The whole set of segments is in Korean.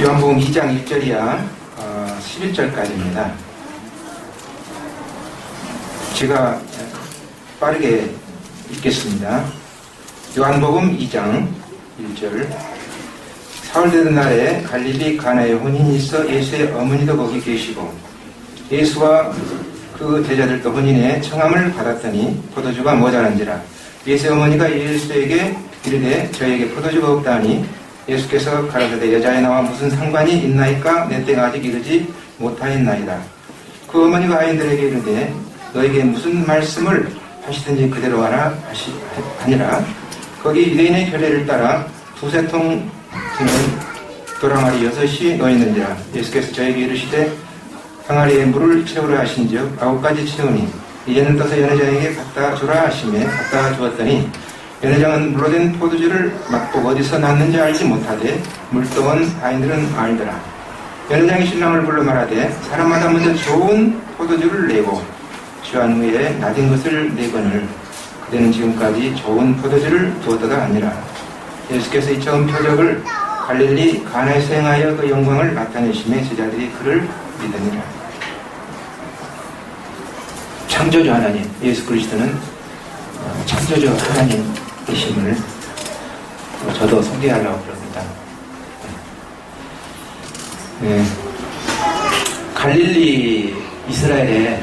요한복음 2장 1절이야 11절까지입니다. 제가 빠르게 읽겠습니다. 요한복음 2장 1절. 사흘되던 날에 갈릴리 가나에 혼인이 있어 예수의 어머니도 거기 계시고 예수와 그 제자들도 혼인에 청함을 받았더니 포도주가 모자란지라. 예수의 어머니가 예수에게 이르되 저에게 포도주가 없다 하니 예수께서 가라사대 여자에 나와 무슨 상관이 있나이까? 내 때가 아직 이르지 못하였나이다. 그 어머니가 아이들에게 이르되 너에게 무슨 말씀을 하시든지 그대로 하라 하니라. 거기 유대인의 규례를 따라 두세 통 드는 도랑아리 6이 놓였는지라. 예수께서 저에게 이르시되 항아리에 물을 채우라 하신즉 9가지 채우니 이제는 떠서 연회장에게 갖다 주라 하시매 갖다 주었더니 연회장은 물로 된 포도주를 맛보고 어디서 났는지 알지 못하되 물동은 아이들은 알더라. 연회장이 신랑을 불러 말하되 사람마다 먼저 좋은 포도주를 내고 취한 후에 낮은 것을 내거늘 그대는 지금까지 좋은 포도주를 두었다가 아니라. 예수께서 이 처음 표적을 갈릴리 가나에서 행하여 그 영광을 나타내시매 제자들이 그를 믿으니라. 창조주 하나님 예수 그리스도는 창조주 하나님이심을 저도 소개하려고 그럽니다. 갈릴리 이스라엘에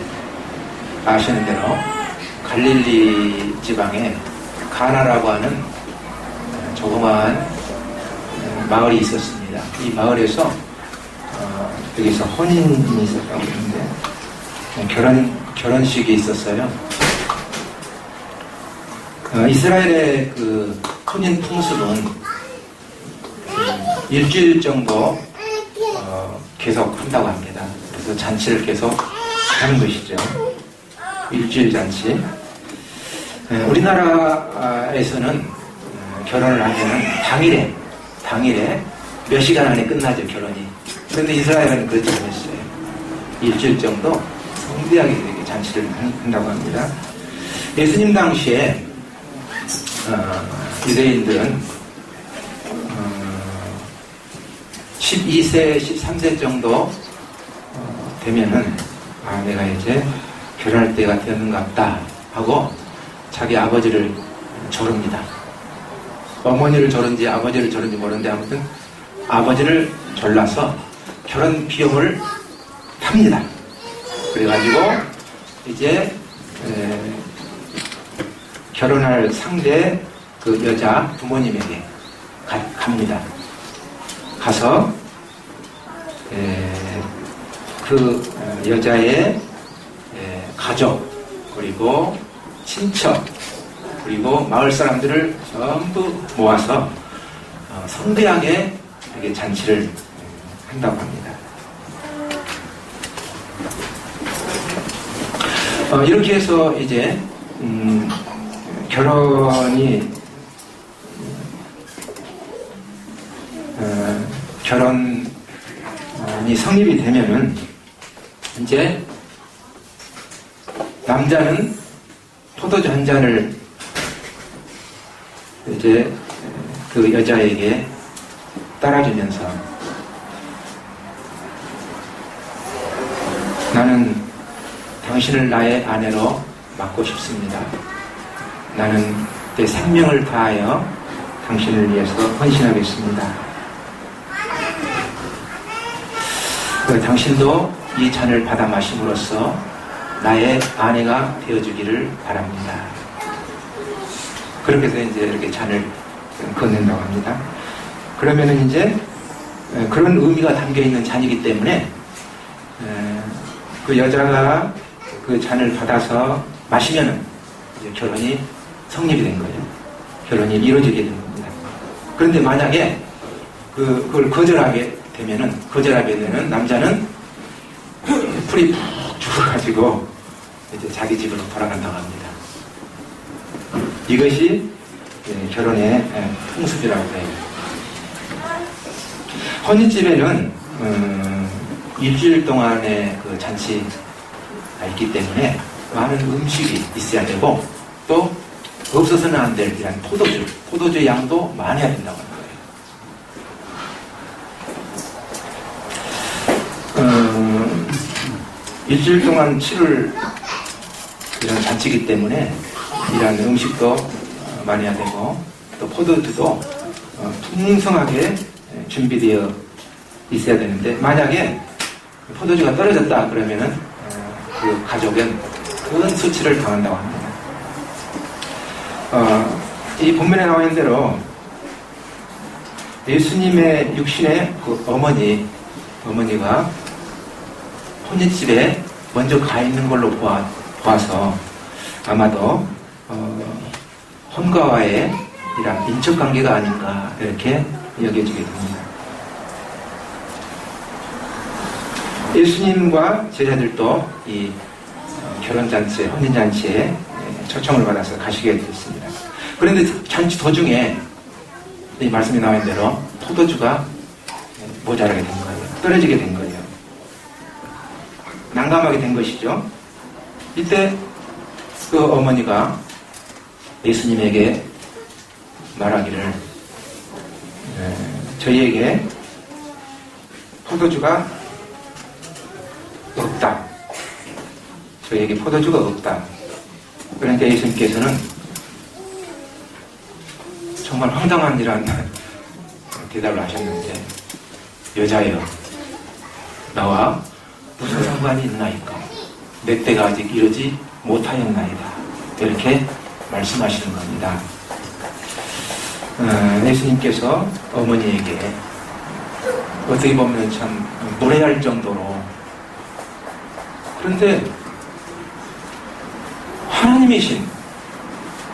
아시는 대로 갈릴리 지방에 가나라고 하는 조그마한 마을이 있었습니다. 이 마을에서 여기서 혼인이 있었다고 하는데 결혼식이 있었어요. 이스라엘의 그 혼인 풍습은 일주일 정도 계속 한다고 합니다. 그래서 잔치를 계속 하는 것이죠. 일주일 잔치. 우리나라에서는 결혼을 하면 당일에 몇 시간 안에 끝나죠, 결혼이. 그런데 이스라엘은 그렇지 않았어요. 일주일 정도 성대하게 이렇게 잔치를 한다고 합니다. 예수님 당시에 유대인들은 12세, 13세 정도 되면은 내가 이제 결혼할 때가 되었는가 보다 하고 자기 아버지를 조릅니다. 어머니를 조른지 아버지를 조른지 모르는데 아무튼 아버지를 졸라서 결혼 비용을 탑니다. 그래가지고 이제 결혼할 상대 그 여자 부모님에게 갑니다. 가서 그 여자의 가족 그리고 친척 그리고 마을 사람들을 전부 모아서 성대하게 이렇게 잔치를 한다고 합니다. 이렇게 해서 이제 결혼이 성립이 되면은 이제 남자는 포도주 한 잔을 이제 그 여자에게 따라주면서 나는 당신을 나의 아내로 맡고 싶습니다. 나는 내 생명을 다하여 당신을 위해서 헌신하겠습니다. 당신도 이 잔을 받아 마심으로써 나의 아내가 되어주기를 바랍니다. 그렇게 해서 이제 이렇게 잔을 건넨다고 합니다. 그러면은 이제 그런 의미가 담겨 있는 잔이기 때문에 그 여자가 그 잔을 받아서 마시면은 이제 결혼이 성립이 된 거예요. 결혼이 이루어지게 된 겁니다. 그런데 만약에 그걸 거절하게 되는 남자는 풀이 푹 죽어가지고 이제 자기 집으로 돌아간다고 합니다. 이것이 결혼의 풍습이라고 해요. 혼인집에는 일주일 동안의 그 잔치가 있기 때문에 많은 음식이 있어야 되고 또 없어서는 안 될 이런 포도주 양도 많이 해야 된다고 하는 일주일 동안 치를 이런 잔치이기 때문에 이런 음식도 많이 해야 되고 또 포도주도 풍성하게 준비되어 있어야 되는데 만약에 포도주가 떨어졌다 그러면은 그 가족은 큰 수치를 당한다고 합니다. 이 본문에 나와 있는 대로 예수님의 육신의 그 어머니가 혼인집에 먼저 가 있는 걸로 보아서 아마도 혼과와의 이런 인척 관계가 아닌가 이렇게 여겨지게 됩니다. 예수님과 제자들도 이 결혼잔치에, 혼인잔치에 초청을 받아서 가시게 됐습니다. 그런데 잔치 도중에 이 말씀이 나온 대로 포도주가 모자라게 된 거예요. 떨어지게 된 거예요. 난감하게 된 것이죠. 이때 그 어머니가 예수님에게 말하기를 저희에게 포도주가 없다. 저희에게 포도주가 없다. 그러니까 예수님께서는 정말 황당한 이런 대답을 하셨는데 여자여 나와 무슨 상관이 있나이까 내 때가 아직 이르지 못하였나이다. 이렇게 말씀하시는 겁니다. 예수님께서 어머니에게 어떻게 보면 참 무례할 정도로 그런데 하나님이신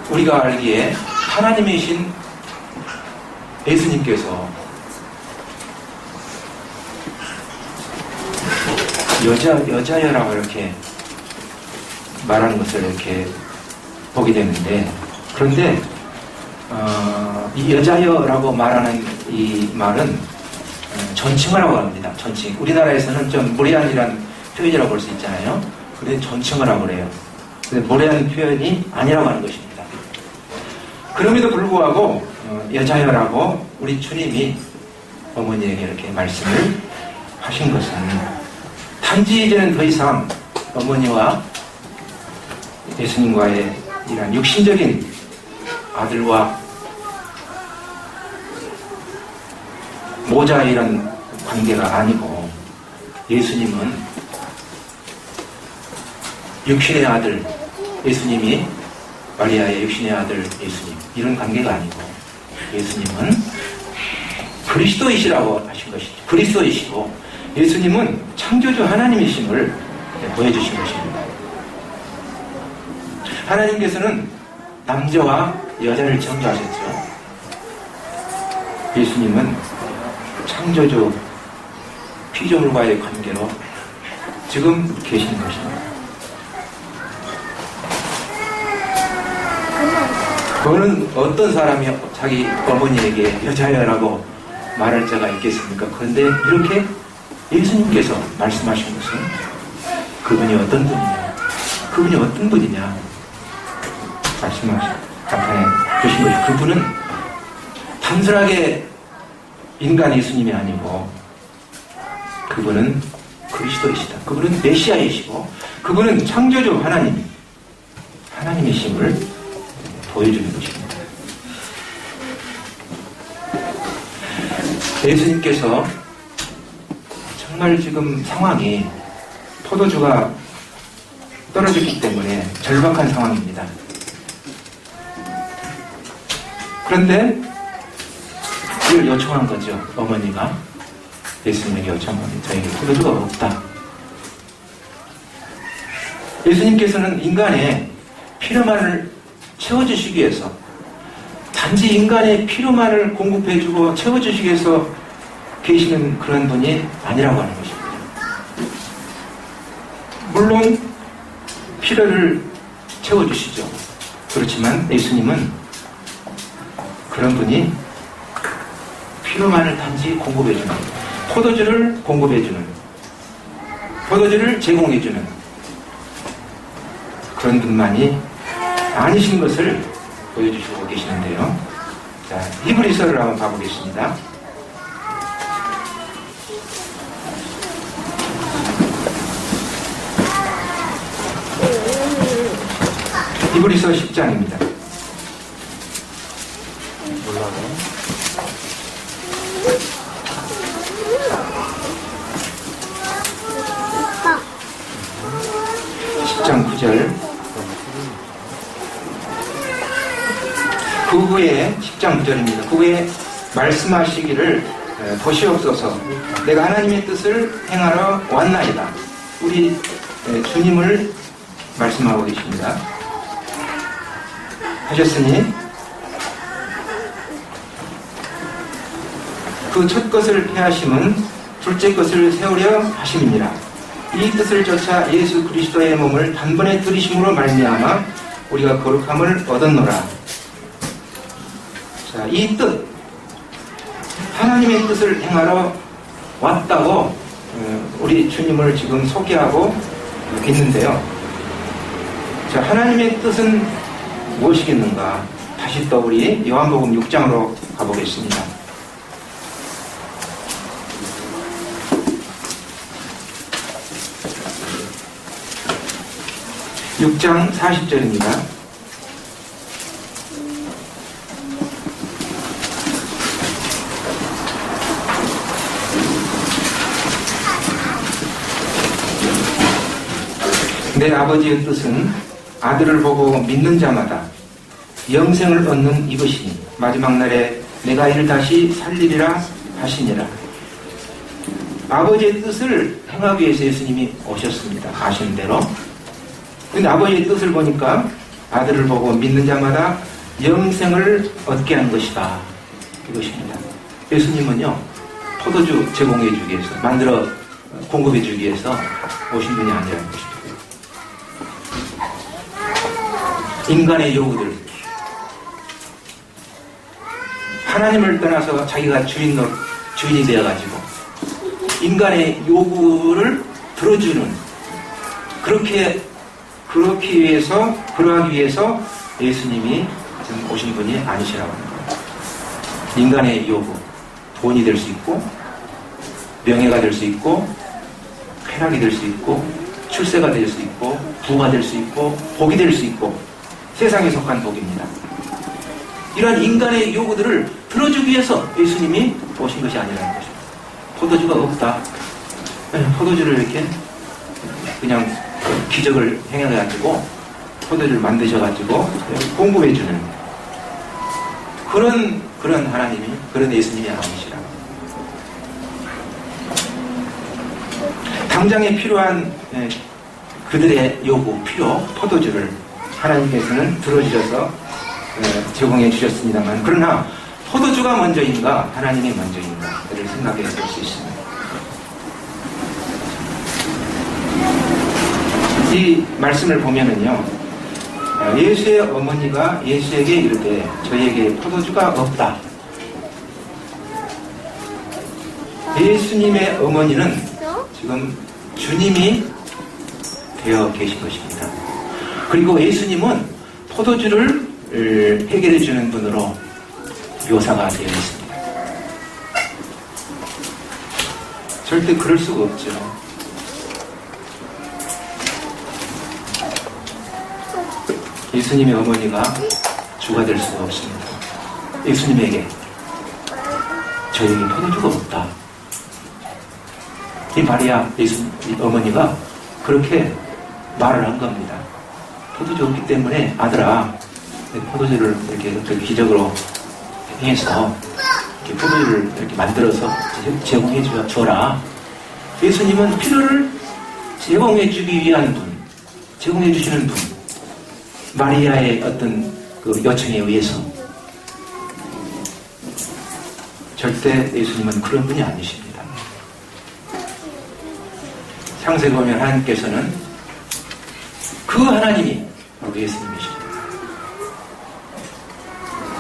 우리가 알기에 하나님이신 예수님께서 여자여라고 이렇게 말하는 것을 이렇게 보게 되는데 그런데 이 여자여라고 말하는 이 말은 존칭어라고 합니다. 존칭. 우리나라에서는 좀 무례한이라는 표현이라고 볼 수 있잖아요. 그런데 존칭어라고 그래요. 근데 무례한 표현이 아니라고 하는 것입니다. 그럼에도 불구하고 여자여라고 우리 주님이 어머니에게 이렇게 말씀을 하신 것은 단지 이제는 더 이상 어머니와 예수님과의 이런 육신적인 아들과 모자 이런 관계가 아니고 예수님은 육신의 아들 예수님이 마리아의 육신의 아들 예수님 이런 관계가 아니고 예수님은 그리스도이시라고 하신 것이죠. 그리스도이시고 예수님은 창조주 하나님이심을 보여주신 것입니다. 하나님께서는 남자와 여자를 창조하셨죠. 예수님은 창조주 피조물과의 관계로 지금 계시는 것입니다. 그거는 어떤 사람이 자기 어머니에게 여자여라고 말할 자가 있겠습니까? 그런데 이렇게 예수님께서 말씀하신 것은 그분이 어떤 분이냐 그분이 어떤 분이냐 나타내 주신 것이 그분은 단순하게 인간 예수님이 아니고 그분은 그리스도이시다. 그분은 메시아이시고 그분은 창조주 하나님이심을 보여주는 것입니다. 예수님께서 정말 지금 상황이 포도주가 떨어졌기 때문에 절박한 상황입니다. 그런데 이걸 요청한 거죠. 어머니가 예수님에게 요청한 겁니다. 저에게 포도주가 없다. 예수님께서는 인간의 필요만을 채워주시기 위해서 단지 인간의 필요만을 공급해주고 채워주시기 위해서 계시는 그런 분이 아니라고 하는 것입니다. 물론 필요를 채워주시죠. 그렇지만 예수님은 그런 분이 필요만을 단지 공급해주는 포도주를 공급해주는 포도주를 제공해주는 그런 분만이 아니신 것을 보여주시고 계시는데요. 자, 히브리서를 한번 봐보겠습니다. 히브리서 10장입니다. 올라가. 10장 9절. 그 후에 10장 9절입니다. 그 후에 말씀하시기를 보시옵소서 내가 하나님의 뜻을 행하러 왔나이다. 우리 주님을 말씀하고 계십니다. 하셨으니 그 첫 것을 폐하심은 둘째 것을 세우려 하심이니라. 이 뜻을 쫓아 예수 그리스도의 몸을 단번에 들이심으로 말미암아 우리가 거룩함을 얻었노라. 자, 이 뜻, 하나님의 뜻을 행하러 왔다고 우리 주님을 지금 소개하고 있는데요. 자, 하나님의 뜻은 무엇이겠는가? 다시 또 우리 요한복음 6장으로 가보겠습니다. 6장 40절입니다. 내 아버지의 뜻은 아들을 보고 믿는 자마다 영생을 얻는 이것이니 마지막 날에 내가 이를 다시 살리리라 하시니라. 아버지의 뜻을 행하기 위해서 예수님이 오셨습니다. 아시는 대로. 근데 아버지의 뜻을 보니까 아들을 보고 믿는 자마다 영생을 얻게 한 것이다. 이것입니다. 예수님은요, 포도주 제공해 주기 위해서, 만들어 공급해 주기 위해서 오신 분이 아니라는 것입니다. 인간의 요구들, 하나님을 떠나서 자기가 주인이 되어가지고 인간의 요구를 들어주는, 그러하기 위해서 예수님이 지금 오신 분이 아니시라고 하는 거예요. 인간의 요구, 돈이 될 수 있고, 명예가 될 수 있고, 쾌락이 될 수 있고, 출세가 될 수 있고, 부가 될 수 있고, 복이 될 수 있고, 세상에 속한 복입니다. 이러한 인간의 요구들을 들어주기 위해서 예수님이 오신 것이 아니라는 것입니다. 포도주가 없다. 포도주를 이렇게 그냥 기적을 행해가지고 포도주를 만드셔가지고 공급해주는 그런 하나님이, 그런 예수님이 아니시라. 당장에 필요한 그들의 요구, 필요, 포도주를 하나님께서는 들어주셔서 제공해 주셨습니다만, 그러나 포도주가 먼저인가 하나님이 먼저인가를 생각해 볼 수 있습니다. 이 말씀을 보면은요, 예수의 어머니가 예수에게 이르되 저에게 포도주가 없다. 예수님의 어머니는 지금 주님이 되어 계신 것입니다. 그리고 예수님은 포도주를 해결해 주는 분으로 묘사가 되어 있습니다. 절대 그럴 수가 없죠. 예수님의 어머니가 주가 될 수가 없습니다. 예수님에게 저에게 포도주가 없다. 이 마리아 예수님 어머니가 그렇게 말을 한 겁니다. 포도주 없기 때문에 아들아, 포도주를 이렇게 기적으로 행해서 이렇게 포도주를 이렇게 만들어서 제공해 줘라. 예수님은 필요를 제공해 주기 위한 분, 제공해 주시는 분, 마리아의 어떤 그 요청에 의해서. 절대 예수님은 그런 분이 아니십니다. 창세기 보면 하나님께서는 그 하나님이 바로 예수님이십니다.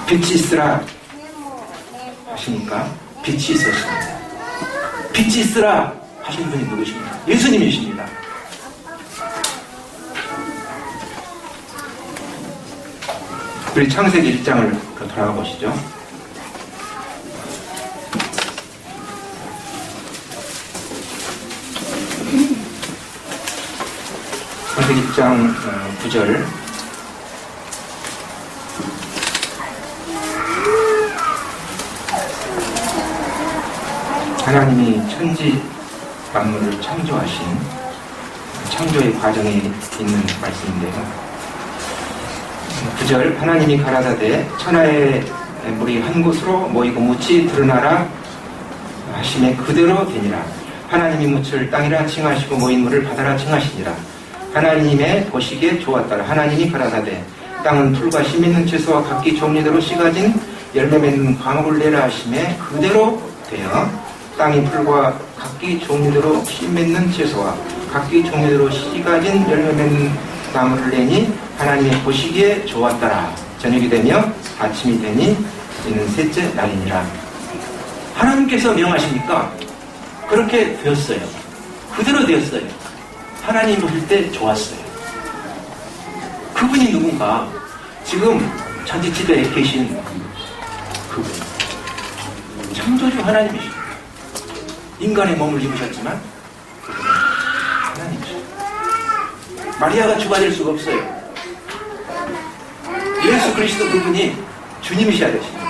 빛이 있으라 하시니까 빛이 있었습니다. 빛이 있으라 하신 분이 누구십니까? 예수님이십니다. 우리 창세기 1장을 돌아가 보시죠. 창세기 1장 9절. 하나님이 천지 만물을 창조하신 창조의 과정에 있는 말씀인데요. 9절 하나님이 가라사대 천하의 물이 한 곳으로 모이고 묻이 드러나라 하심에 그대로 되니라. 하나님이 묻을 땅이라 칭하시고 모인 물을 바다라 칭하시니라. 하나님의 보시기에 좋았더라. 하나님이 가라사대 땅은 풀과 씨 맺는 채소와 각기 종류대로 씨 가진 열매 맺는 과목을 내라 하심에 그대로 되어 땅이 풀과 각기 종류대로 씨 맺는 채소와 각기 종류대로 씨 가진 열매 맺는 나무를 내니 하나님의 보시기에 좋았더라. 저녁이 되며 아침이 되니 이는 셋째 날이니라. 하나님께서 명하시니까 그렇게 되었어요. 그대로 되었어요. 하나님 보실 때 좋았어요. 그분이 누군가? 지금 천지지대에 계신 그분. 창조주 하나님이십니다. 인간의 몸을 입으셨지만 그분은 하나님이십니다. 마리아가 주가 될 수가 없어요. 예수 그리스도 그분이 주님이셔야 되십니다.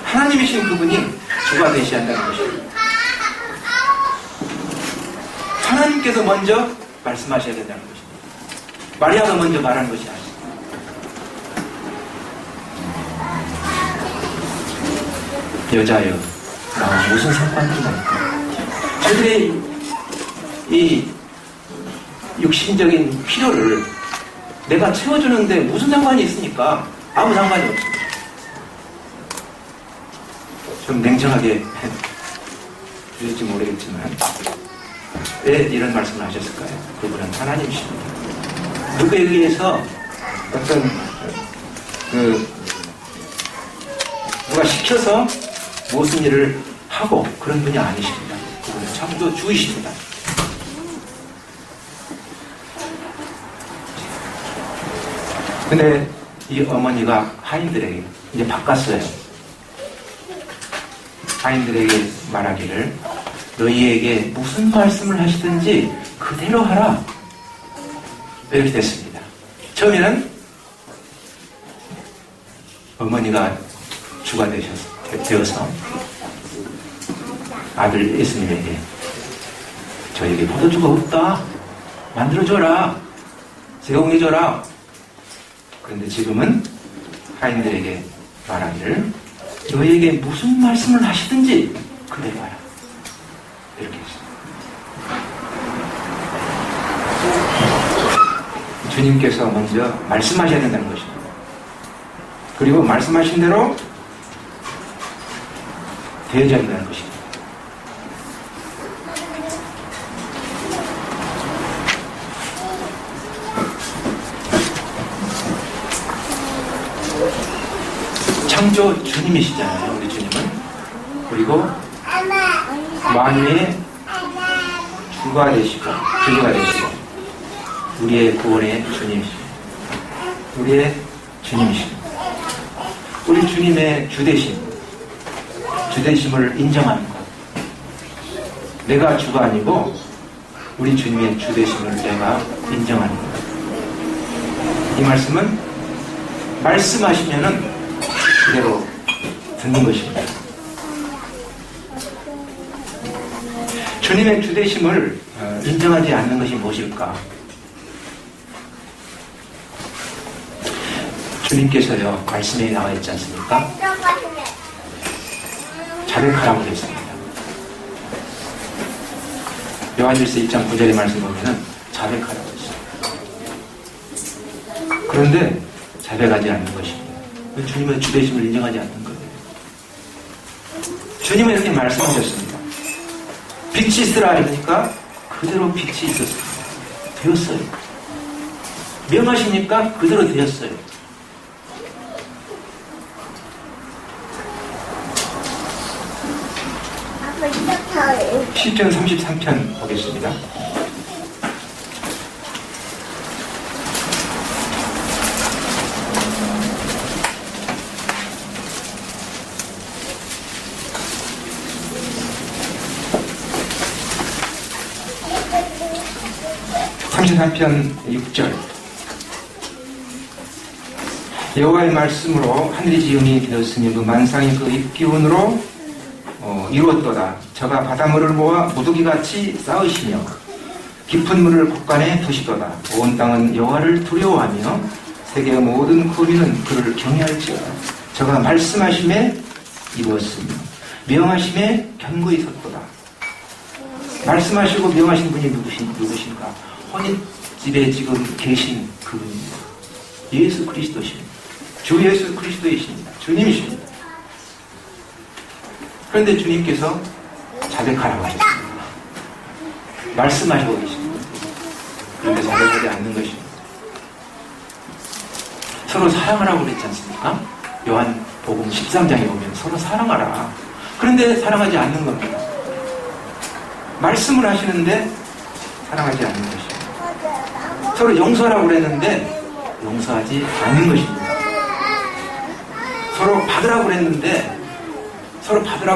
하나님이신 그분이 주가 되셔야 한다는 것입니다. 하나님께서 먼저 말씀하셔야 된다는 것입니다. 마리아가 먼저 말하는 것이 아니에요. 여자여, 나와 무슨 상관이 있을까? 저들의 이 육신적인 필요를 내가 채워주는데 무슨 상관이 있습니까? 아무 상관이 없습니다. 좀 냉정하게 들을지 모르겠지만 왜 이런 말씀을 하셨을까요? 그분은 하나님이십니다. 누구에 의해서 어떤 누가 시켜서 무슨 일을 하고 그런 분이 아니십니다. 그분은 창조주이십니다. 근데 이 어머니가 하인들에게 이제 바꿨어요. 하인들에게 말하기를 너희에게 무슨 말씀을 하시든지 그대로 하라. 이렇게 됐습니다. 처음에는 어머니가 주가 되어서 아들 예수님에게 저에게 포도주가 없다. 만들어줘라. 제공해줘라. 그런데 지금은 하인들에게 말하기를 너희에게 무슨 말씀을 하시든지 그대로 하라. 이렇게 했습니다. 주님께서 먼저 말씀하셔야 된다는 것입니다. 그리고 말씀하신 대로 되어져야 된다는 것입니다. 창조 주님이시잖아요, 우리 주님은. 그리고 만유의 주가 되시고 주가 되시고 우리의 구원의 주님이십니다. 우리의 주님이십니다. 우리 주님의 주되심을 인정하는 것. 내가 주가 아니고 우리 주님의 주되심을 내가 인정하는 것. 이 말씀은 말씀하시면은 그대로 듣는 것입니다. 주님의 주되심을 인정하지 않는 것이 무엇일까? 주님께서요, 말씀에 나와 있지 않습니까? 자백하라고 했습니다. 요한일서 1장 9절의 말씀 보면은 자백하라고 했습니다. 그런데 자백하지 않는 것입니다. 주님의 주되심을 인정하지 않는 거예요. 주님은 이렇게 말씀하셨습니다. 빛이 있으라 하니까 그대로 빛이 있었습니다. 되었어요. 명하시니까 그대로 되었어요. 시편 33편 보겠습니다. 한편 6절 여호와의 말씀으로 하늘이 지음이 되었으니 그 만상의 그 입기운으로 이루었도다. 저가 바닷물을 모아 무더기같이 쌓으시며 깊은 물을 곳간에 두시도다. 온 땅은 여호와를 두려워하며 세계의 모든 거민은 그를 경외할지어다. 저가 말씀하심에 이루었으며 명하심에 견고히 섰도다. 말씀하시고 명하신 분이 누구신가? 혼인집에 지금 계신 그분입니다. 예수 그리스도십니다. 주 예수 그리스도이십니다. 주님이십니다. 그런데 주님께서 자백하라고 하셨습니다. 말씀하시고 계십니다. 그런데 자백하지 않는 것입니다. 서로 사랑하라고 그랬지 않습니까? 요한복음 13장에 보면 서로 사랑하라. 그런데 사랑하지 않는 겁니다. 말씀을 하시는데 사랑하지 않는 것입니다. 서로 용서하라고 그랬는데 용서하지 않는 것입니다. 서로 받으라고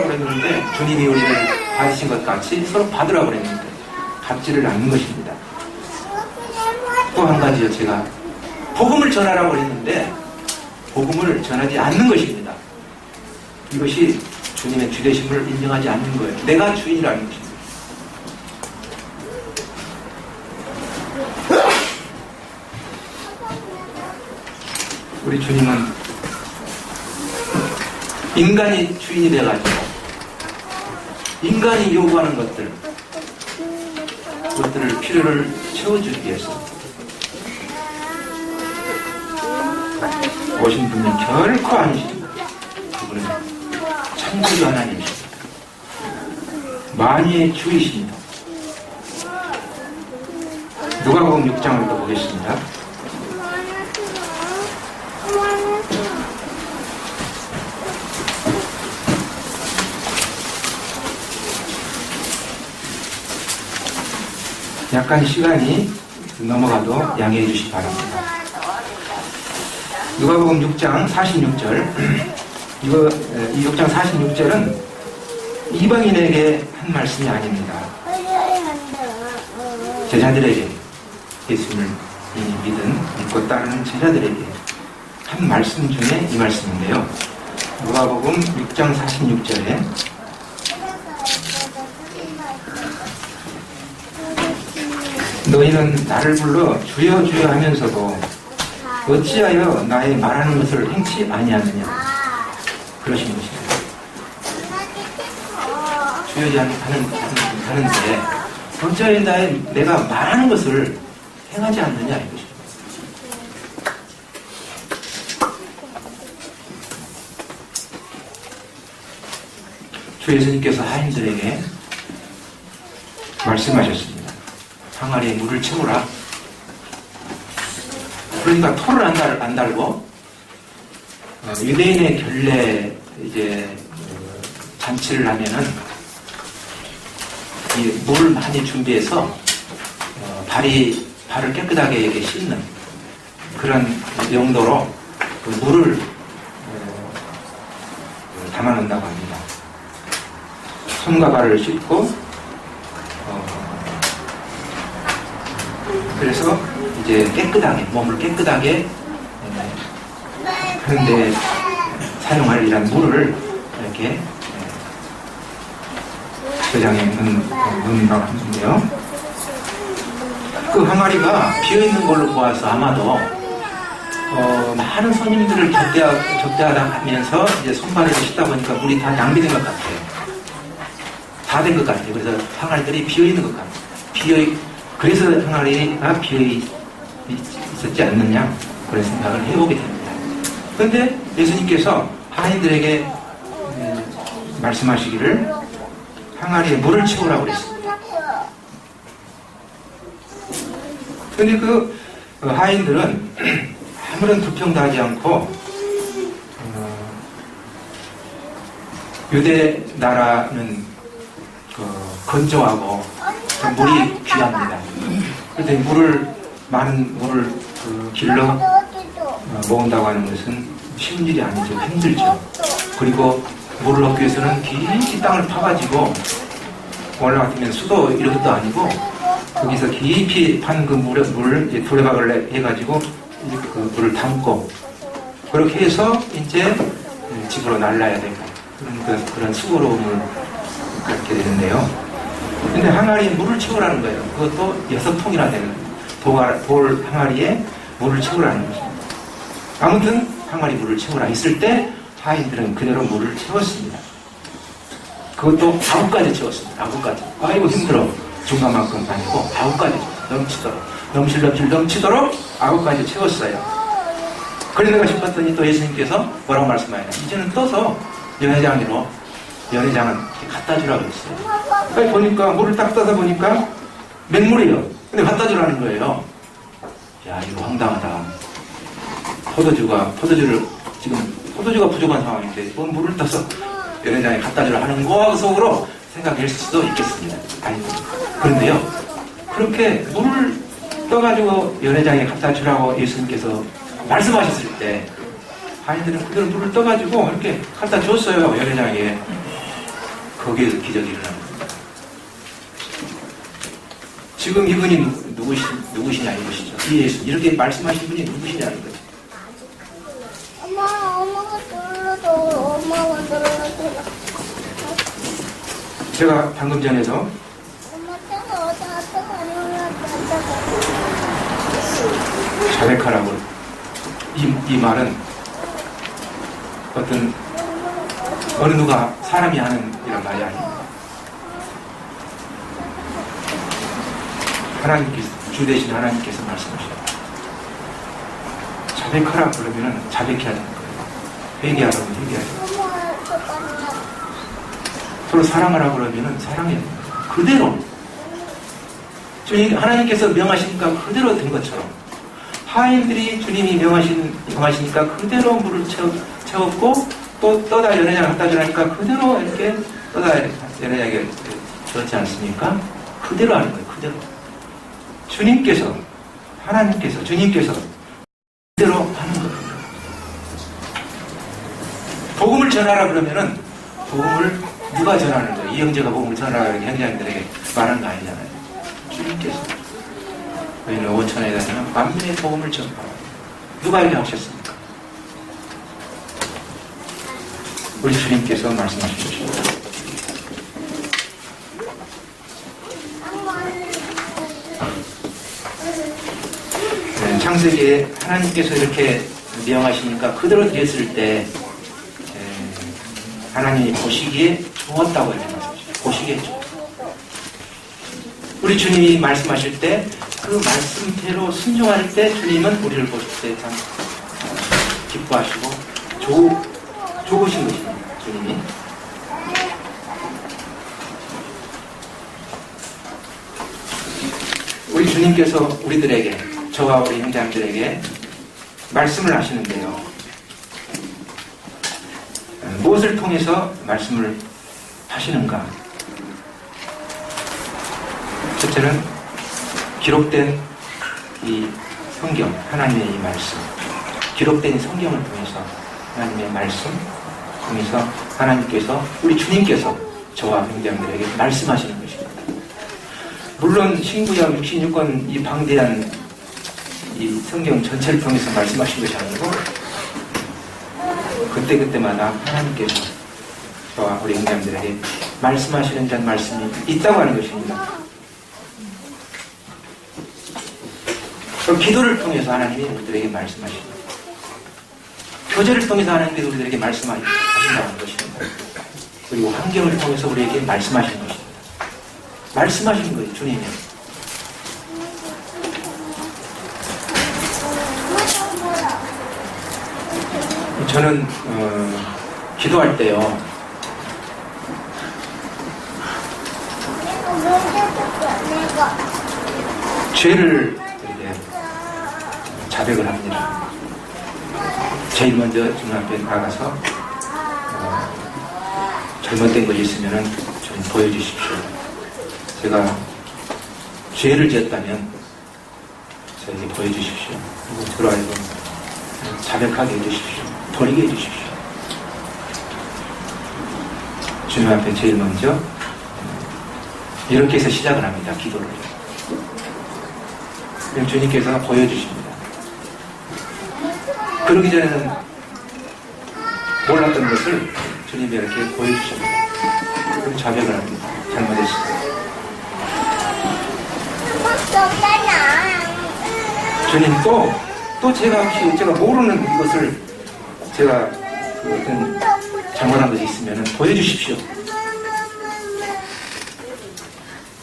그랬는데 주님이 우리를 받으신 것 같이 서로 받으라고 그랬는데 받지를 않는 것입니다. 또 한 가지요. 제가 복음을 전하라고 그랬는데 복음을 전하지 않는 것입니다. 이것이 주님의 주되심을 인정하지 않는 거예요. 내가 주인이라는 것입니다. 우리 주님은 인간이 주인이 돼가지고 인간이 요구하는 그것들을 필요를 채워주기 위해서 오신 분은 결코 아니십니다. 그분은 창조주 하나님이십니다. 만유의 주이십니다. 누가복음 6장을 또 보겠습니다. 약간 시간이 넘어가도 양해해 주시기 바랍니다. 누가복음 6장 46절 이 6장 46절은 이방인에게 한 말씀이 아닙니다. 제자들에게 예수님을 믿고 따르는 제자들에게 한 말씀 중에 이 말씀인데요. 누가복음 6장 46절에 너희는 나를 불러 주여 주여 하면서도 어찌하여 나의 말하는 것을 행치 아니하느냐 그러신 것입니다. 주여 하는데 어찌하여 내가 말하는 것을 행하지 않느냐 이것입니다. 주 예수님께서 하인들에게 말씀하셨습니다. 항아리에 물을 채우라. 그러니까 토를 안 달고 유대인의 결례 잔치를 하면은 이 물을 많이 준비해서 발을 깨끗하게 이렇게 씻는 그런 용도로 그 물을 담아놓는다고 합니다. 손과 발을 씻고 그래서 이제 깨끗하게 몸을 깨끗하게 그런데 사용할 이런 물을 이렇게 저장해 놓는다고 하는데요. 그 항아리가 비어있는 걸로 보아서 아마도 많은 손님들을 접대하다 하면서 이제 손발을 씻다 보니까 물이 다 낭비된 것 같아요. 다 된 것 같아요. 그래서 항아리들이 비어있는 것 같아요. 그래서 항아리가 비어있었지 않느냐 그런 생각을 해보게 됩니다. 그런데 예수님께서 하인들에게 말씀하시기를 항아리에 물을 채우라고 그랬습니다. 그런데 그 하인들은 아무런 불평도 하지 않고 유대 나라는 건조하고 물이 귀합니다. 그런데 많은 물을 길러 모은다고 하는 것은 쉬운 일이 아니죠. 힘들죠. 그리고 물을 얻기 위해서는 깊이 땅을 파가지고 원래 같으면 수도 이런 것도 아니고 거기서 깊이 판 그 물을 두레박을 해가지고 그 물을 담고 그렇게 해서 이제 집으로 날라야 되고 그런 수고로움을 그렇게 되는데요. 근데 항아리에 물을 채우라는 거예요. 그것도 6통이나 되는 돌 항아리에 물을 채우라는 것입니다. 아무튼 항아리 물을 채우라 했을 때 하인들은 그대로 물을 채웠습니다. 그것도 9가지 채웠습니다. 9가지. 아이고 힘들어. 중간만큼 아니고 9가지 넘치도록 넘치도록 9가지 채웠어요. 그러다가 싶었더니 또 예수님께서 뭐라고 말씀하시냐. 이제는 떠서 연회장으로 연회장은 갖다 주라고 했어요. 그러니까 보니까 물을 딱 떠서 보니까 맹물이에요. 근데 갖다 주라는 거예요. 야, 이거 황당하다. 포도주를 지금 포도주가 부족한 상황인데 뭐 물을 떠서 연회장에 갖다 주라 하는 거 속으로 생각할 수도 있겠습니다. 아니, 그런데요, 그렇게 물을 떠가지고 연회장에 갖다 주라고 예수님께서 말씀하셨을 때 하인들은 그대로 물을 떠가지고 이렇게 갖다 줬어요. 연회장에. 거기에서 기적이 일어난 겁니다. 지금 이분이 누구시냐 이것이죠. 이 예수 이렇게 말씀하신 분이 누구시냐는 거죠. 엄마가 눌러줘. 제가 방금 전에도 엄마 차가 자백하라고 이 말은 어떤 어느 누가 사람이 하는 이런 말이 아닙니다. 하나님께서, 주 대신 하나님께서 말씀하셔요. 자백하라 그러면은 자백해야 되는 거예요. 회개하라고 회개해야 돼요. 서로 사랑하라 그러면은 사랑해야 돼요. 그대로. 주님, 하나님께서 명하시니까 그대로 된 것처럼 하인들이 주님이 명하시니까 그대로 물을 채웠고 또 떠다 연회장 갖다 주라니까 그대로 이렇게 떠다 연회장에 주었지 않습니까? 그대로 하는 거예요. 그대로. 주님께서 주님께서 그대로 하는 거예요. 복음을 전하라 그러면은 복음을 누가 전하는 거예요? 이 형제가 복음을 전하라 이렇게 형제들에게 말하는 거 아니잖아요. 주님께서. 저희는 5천에 다니면 만민의 복음을 전하라. 누가 이렇게 하셨습니까? 우리 주님께서 말씀하셨습니다. 네, 창세기에 하나님께서 이렇게 명하시니까 그대로 드렸을 때 하나님이 보시기에 좋았다고 이렇게 말씀하셨어요. 보시기에 좋았다. 우리 주님이 말씀하실 때 그 말씀대로 순종할 때 주님은 우리를 보실 때 참 기뻐하시고 좋으신 것입니다. 주님이. 우리 주님께서 우리들에게, 저와 우리 형제들에게 말씀을 하시는데요. 무엇을 통해서 말씀을 하시는가? 첫째는 기록된 이 성경, 하나님의 이 말씀, 기록된 성경을 통해서 하나님의 말씀 통해서 하나님께서, 우리 주님께서 저와 형제들에게 말씀하시는 것입니다. 물론 신구약 66권 이 방대한 이 성경 전체를 통해서 말씀하신 것이 아니고 그때그때마다 하나님께서 저와 우리 형제들에게 말씀하시는 전 말씀이 있다고 하는 것입니다. 또 기도를 통해서 하나님이 우리들에게 말씀하십니다. 교제를 통해서 하나님께서 우리들에게 말씀하신다는 것입니다. 그리고 환경을 통해서 우리에게 말씀하시는 것입니다. 말씀하시는 거예요, 주님이. 저는 기도할 때요, 죄를 이렇게 자백을 합니다. 제일 먼저 주님 앞에 나가서 잘못된 것이 있으면 좀 보여주십시오. 제가 죄를 지었다면 저에게 보여주십시오. 그리고 들어와서 자백하게 해주십시오. 버리게 해주십시오. 주님 앞에 제일 먼저 이렇게 해서 시작을 합니다. 기도를. 그럼 주님께서 보여주십니다. 그러기 전에는 몰랐던 것을 주님이 이렇게 보여주십니다. 그럼 자백을 합니다. 잘못했어요. 주님 또 제가 혹시 제가 모르는 이것을 제가 어떤 잘못한 것이 있으면 보여주십시오.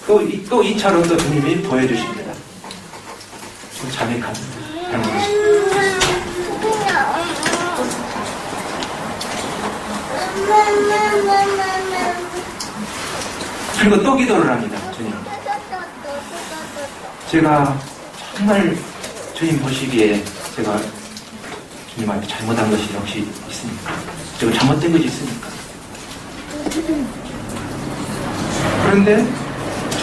또 2차로 또 주님이 보여주십니다. 자백합니다. 잘못했습니다. 그리고 또 기도를 합니다. 주님. 제가 정말 주님 보시기에 제가 주님한테 잘못한 것이 혹시 있습니까? 제가 잘못된 것이 있습니까? 그런데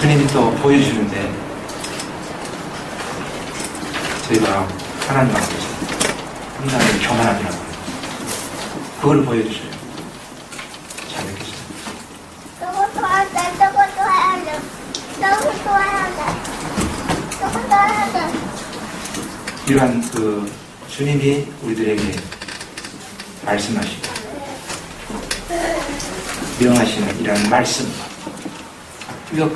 주님이 또 보여주시는데 제가 하나님 앞에서 항상 교만하더라고요. 그걸 보여주셔요. 잘했겠습니다. 저것도 해야 돼. 저것도 해야 돼. 저것도 해야 돼. 저것도 해야 돼. 이러한 주님이 우리들에게 말씀하시고 명하시는 이러한 말씀, 우리가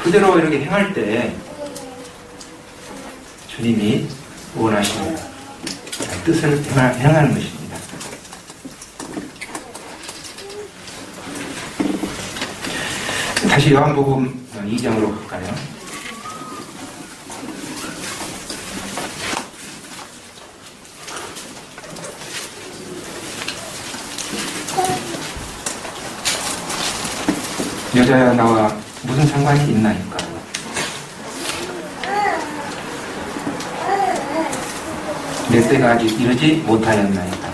그대로 이렇게 행할 때 주님이 원하시는 뜻을 행하는 것입니다. 다시 요한복음 2장으로 갈까요? 여자야 나와 무슨 상관이 있나이까? 내 때가 아직 이르지 못하였나이까?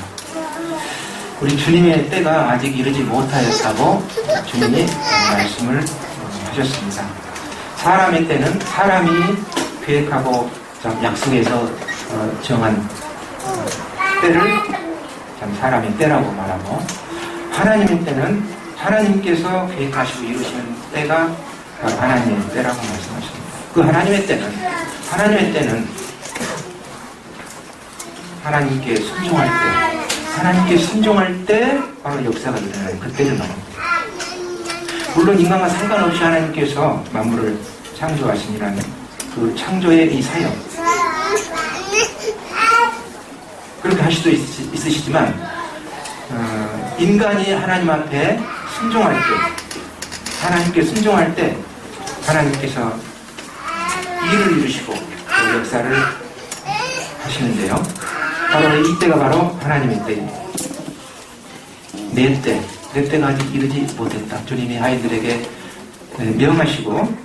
우리 주님의 때가 아직 이르지 못하였다고 주님이 말씀을 하셨습니다. 사람의 때는 사람이 계획하고 약속해서 정한 때를 사람의 때라고 말하고, 하나님의 때는 하나님께서 계획하시고 이루시는 때가 하나님의 때라고 말씀하십니다. 그 하나님의 때는 하나님께 순종할 때 바로 역사가 일어나는 그때를 말합니다. 물론 인간과 상관없이 하나님께서 만물을 창조하시니라는 그 창조의 이 사역, 그렇게 할 수도 있으시지만 인간이 하나님 앞에 순종할 때, 하나님께 순종할 때 하나님께서 일을 이루시고 그 역사를 하시는데요. 바로 이때가 바로 하나님의 때입니다. 내 때가 아직 이르지 못했다. 주님이 아이들에게 명하시고,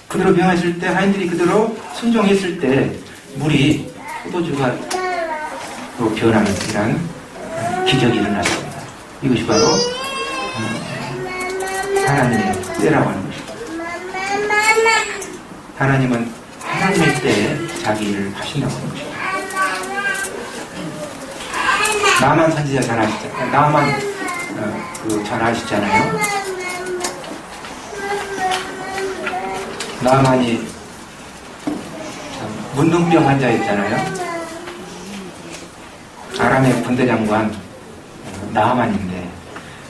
그대로 명하실 때 아이들이 그대로 순종했을 때 물이 포도주가 또 변하는 이란 기적이 일어났습니다. 이것이 바로 하나님의 때라고 하는 것입니다. 하나님은 하나님의 때에 자기 일을 하신다고 하는 것입니다. 나만 선지자 잘 아시잖아요. 나만 잘 아시잖아요. 나만이 문둥병 환자였잖아요. 아람의 군대장관 나아만인데,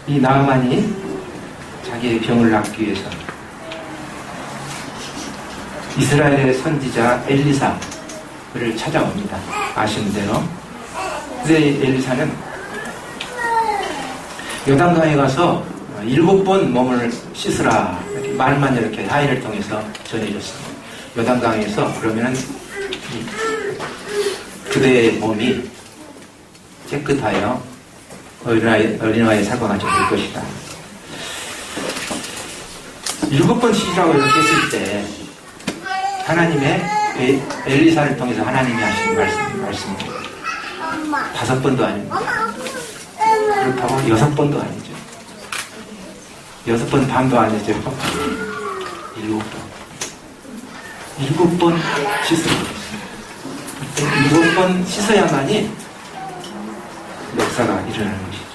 이 나아만이 자기의 병을 낫기 위해서 이스라엘의 선지자 엘리사를 찾아옵니다. 아시는 대로. 근데 엘리사는 요단강에 가서 7번 몸을 씻으라, 이렇게 말만 이렇게 하인을 통해서 전해줬습니다. 요단강에서 그러면은 그대의 몸이 깨끗하여 어린아이의 살과같이 될 것이다. 7번 씻으라고 이렇게 했을 때 하나님의 엘리사를 통해서 하나님이 하신 말씀입니다. 5번도 아니고, 그렇다고 6번도 아니죠. 6번 반도 아니죠. 7번. 7번 씻으라고 했습니다. 7번 씻어야만이 역사가 일어나는 것이죠.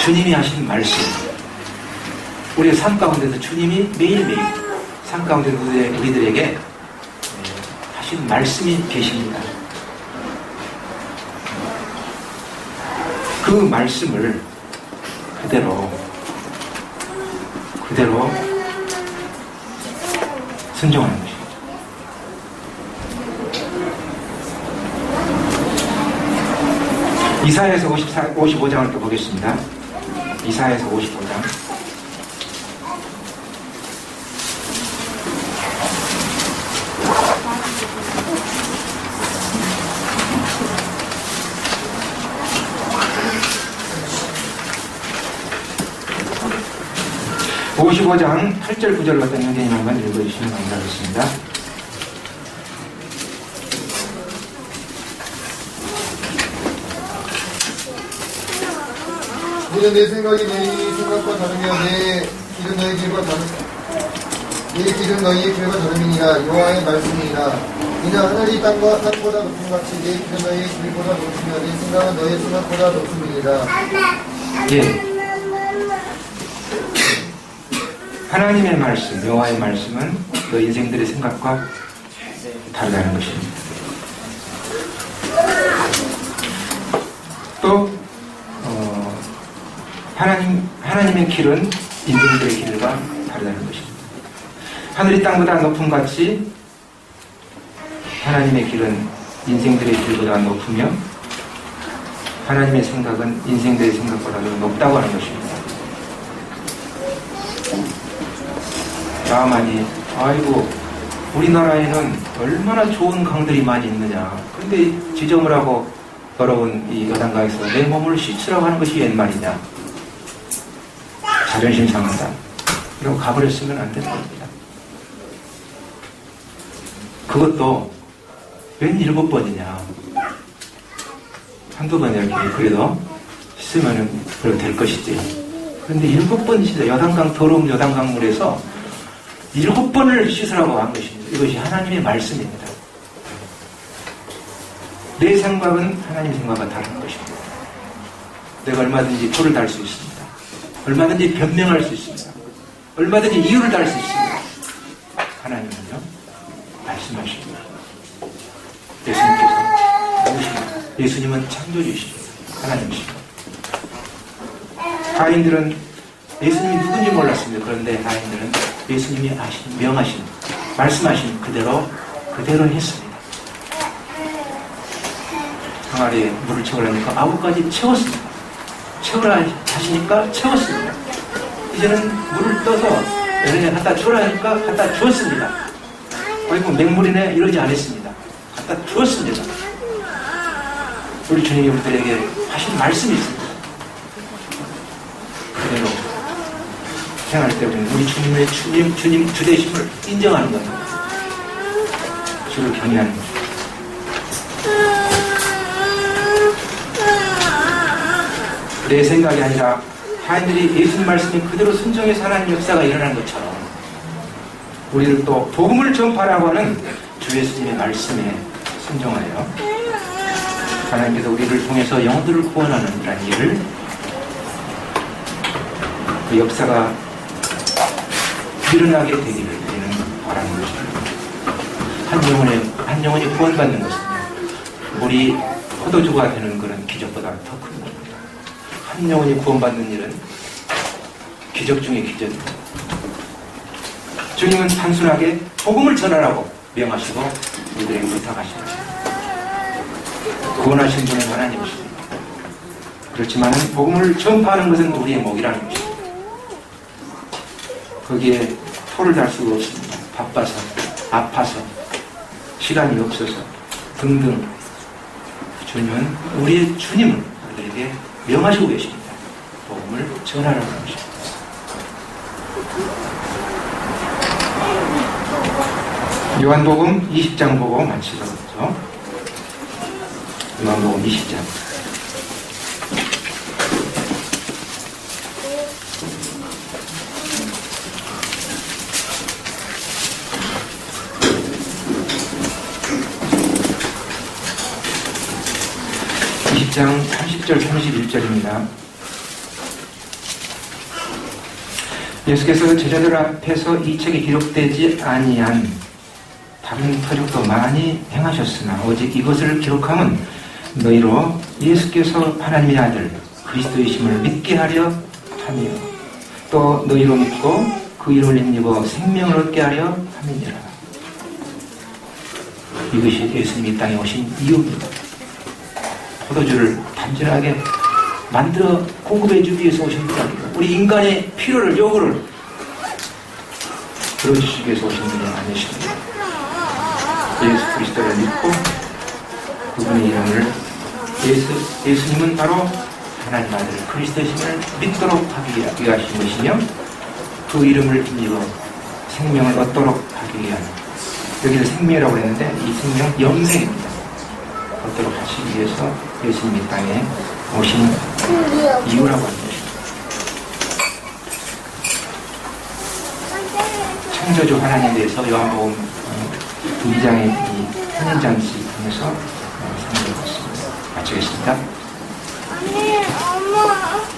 주님이 하신 말씀, 우리의 삶 가운데서 주님이 매일매일 삶 가운데 우리들에게 하신 말씀이 계십니다. 그 말씀을 그대로 순종하는 것입니다. 이사야에서 55장을 또 보겠습니다. 이사야에서 55장. (55장) 8절 9절 어떤 형제님 한번 읽어주시면 감사하겠습니다. 이는 내 생각이 내 생각과 다르며 내 길은 너희 길과 내 길은 너희의 길과 다름이니라. 여호와의 말씀이니라. 이는 하늘이 땅보다 높은 같이 내 길은 너희의 길보다 높으며 내 생각은 너희의 생각보다 높음이니라. 예. 하나님의 말씀, 여호와의 말씀은 그 인생들의 생각과 다르다는 것입니다. 또 하나님의 길은 인생들의 길과 다르다는 것입니다. 하늘이 땅보다 높음 같이 하나님의 길은 인생들의 길보다 높으며 하나님의 생각은 인생들의 생각보다 높다고 하는 것입니다. 다만이 아이고 우리나라에는 얼마나 좋은 강들이 많이 있느냐. 그런데 지정을 하고 걸어온 이 여단강에서 내 몸을 씻으라고 하는 것이 웬 말이냐. 자존심 상하다. 이러고 가버렸으면 안 되는 겁니다. 그것도 웬 7번이냐. 한두 번이라도 그래도 씻으면 그래도 될 것이지. 그런데 7번 씻어. 여단강, 더러운 여단강물에서 7번을 씻으라고 한 것입니다. 이것이 하나님의 말씀입니다. 내 생각은 하나님 생각과 다른 것입니다. 내가 얼마든지 토를 달 수 있습니다. 얼마든지 변명할 수 있습니다. 얼마든지 이유를 달 수 있습니다. 하나님은요, 말씀하십니다. 예수님께서 누구십니까? 예수님은 창조주이십니다. 하나님이십니다. 하인들은 예수님이 누군지 몰랐습니다. 그런데 하인들은 예수님이 명하신, 말씀하신 그대로 했습니다. 항아리에 물을 채우려니까 9가지 채웠습니다. 채우라 하시니까 채웠습니다. 이제는 물을 떠서 여러분이 갖다 주라 하니까 갖다 주었습니다. 아이고 맹물이네 이러지 않았습니다. 갖다 주었습니다. 우리 주님이 우리들에게 하신 말씀이 있습니다. 그대로 생활 때 우리 주님의 주님 주되심을 인정하는 겁니다. 주를 경외하는 겁니다. 내 생각이 아니라 하인들이 예수님 말씀에 그대로 순종해서 하나님 역사가 일어나는 것처럼 우리를 또 복음을 전파라고 하는 주 예수님의 말씀에 순종하여 하나님께서 우리를 통해서 영혼들을 구원하는 이런 일을 그 역사가 일어나게 되기를 우리는 바라는 것입니다. 한 영혼이 구원받는 것은 물이 포도주가 되는 그런 기적보다 더 큰 겁니다. 한 영혼이 구원받는 일은 기적 중에 기적입니다. 주님은 단순하게 복음을 전하라고 명하시고 우리들에게 부탁하십니다. 구원하신 분은 하나님이십니다. 그렇지만 복음을 전파하는 것은 우리의 목이라는 것입니다. 거기에 토를 달 수가 없습니다. 바빠서, 아파서, 시간이 없어서 등등. 주님은 우리의 주님을 우리에게 명하시고 계십니다. 복음을 전하라는 것입니다. 요한복음 20장 보고 마치도록 하죠. 요한복음 20장. 장 30절 31절입니다. 예수께서 제자들 앞에서 이 책에 기록되지 아니한 다른 표적도 많이 행하셨으나 오직 이것을 기록함은 너희로 예수께서 하나님의 아들 그리스도이심을 믿게 하려 하며 또 너희로 믿고 그 이름을 힘입어 생명을 얻게 하려 함이니라. 이것이 예수님이 땅에 오신 이유입니다. 포도주를 단순하게 만들어 공급해주기 위해서 오신 분이 아니고 우리 인간의 필요를 요구를 들어주시기 위해서 오신 분이 아니십니다. 예수 그리스도를 믿고 그분의 이름을 예수님은 바로 하나님 아들 그리스도심을 믿도록 하기 위하신 것이며 그 이름을 힘입어 생명을 얻도록 하기 위한 여기서 생명이라고 했는데 이 생명 영생입니다. 얻도록 하시기 위해서 예수님이 땅에 오신 이유라고 하는 것입니다. 창조주 하나님에 대해서 요한복음 2장의 이 혼인잔치 통해서 설명해 봤습니다. 마치겠습니다. 아니, 엄마.